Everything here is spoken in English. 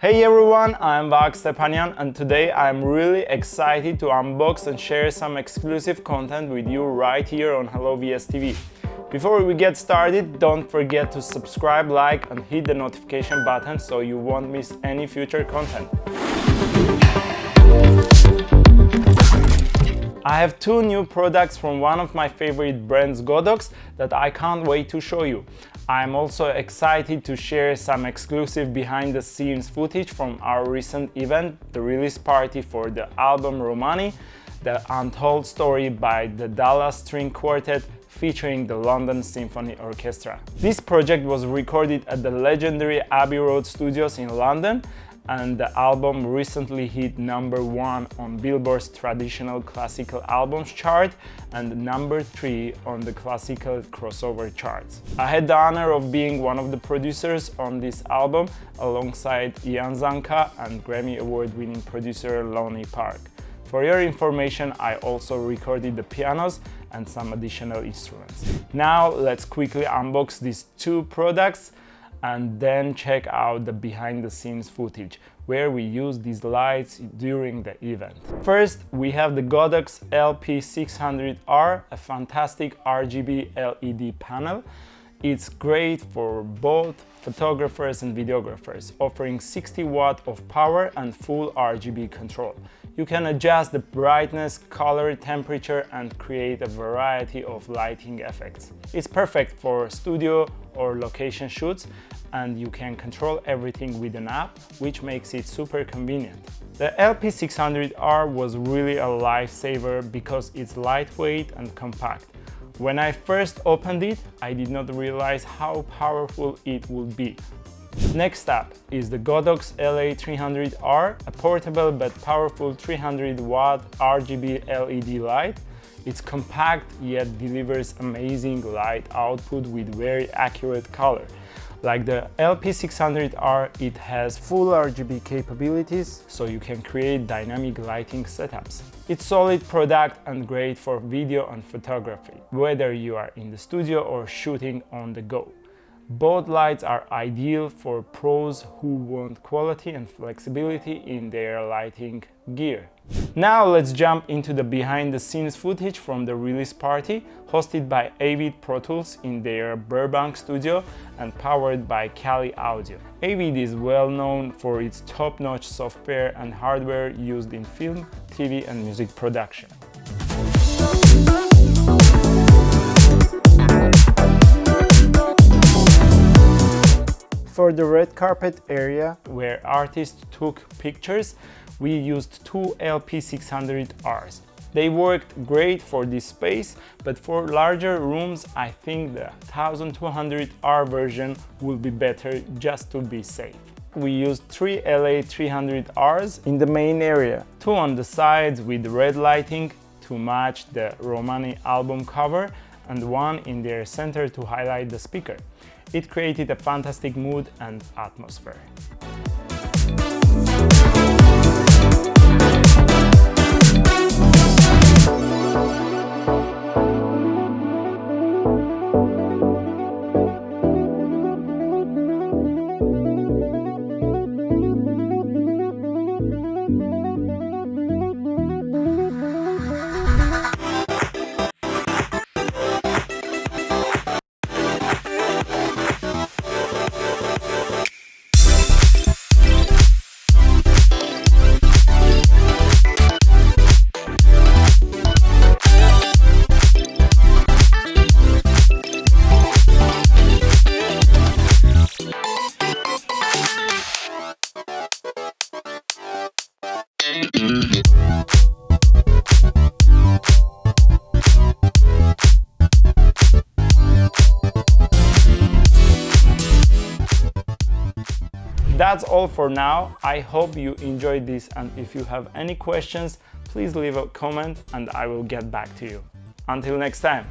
Hey everyone, I'm Vahagn Stepanyan, and today I'm really excited to unbox and share some exclusive content with you right here on Hello VS TV. Before we get started, don't forget to subscribe, like and hit the notification button so you won't miss any future content. I have two new products from one of my favorite brands, Godox, that I can't wait to show you. I'm also excited to share some exclusive behind-the-scenes footage from our recent event, the release party for the album Romani, the Untold story by the Dallas String Quartet featuring the London Symphony Orchestra. This project was recorded at the legendary Abbey Road Studios in London, and the album recently hit #1 on Billboard's traditional classical albums chart and #3 on the classical crossover charts. I had the honor of being one of the producers on this album alongside Ian Zanka and Grammy Award-winning producer Lonnie Park. For your information, I also recorded the pianos and some additional instruments. Now let's quickly unbox these two products and then check out the behind-the-scenes footage where we use these lights during the event. First, we have the Godox LP600R, a fantastic RGB LED panel. It's great for both photographers and videographers, offering 60 watts of power and full RGB control. You can adjust the brightness, color, temperature, and create a variety of lighting effects. It's perfect for studio or location shoots, and you can control everything with an app, which makes it super convenient. The LP600R was really a lifesaver because it's lightweight and compact. When I first opened it, I did not realize how powerful it would be. Next up is the Godox LA300R, a portable but powerful 300-watt RGB LED light. It's compact yet delivers amazing light output with very accurate color. Like the LP600R, it has full RGB capabilities, so you can create dynamic lighting setups. It's a solid product and great for video and photography, whether you are in the studio or shooting on the go. Both lights are ideal for pros who want quality and flexibility in their lighting gear. Now let's jump into the behind-the-scenes footage from the release party, hosted by AVID Protools in their Burbank studio and powered by Cali Audio. AVID is well known for its top-notch software and hardware used in film, TV and music production. For the red carpet area, where artists took pictures, we used two LP600Rs. They worked great for this space, but for larger rooms, I think the 1200R version will be better just to be safe. We used three LA300Rs in the main area, two on the sides with red lighting to match the Romani album cover, and one in their center to highlight the speaker. It created a fantastic mood and atmosphere. That's all for now. I hope you enjoyed this, and if you have any questions, please leave a comment and I will get back to you. Until next time.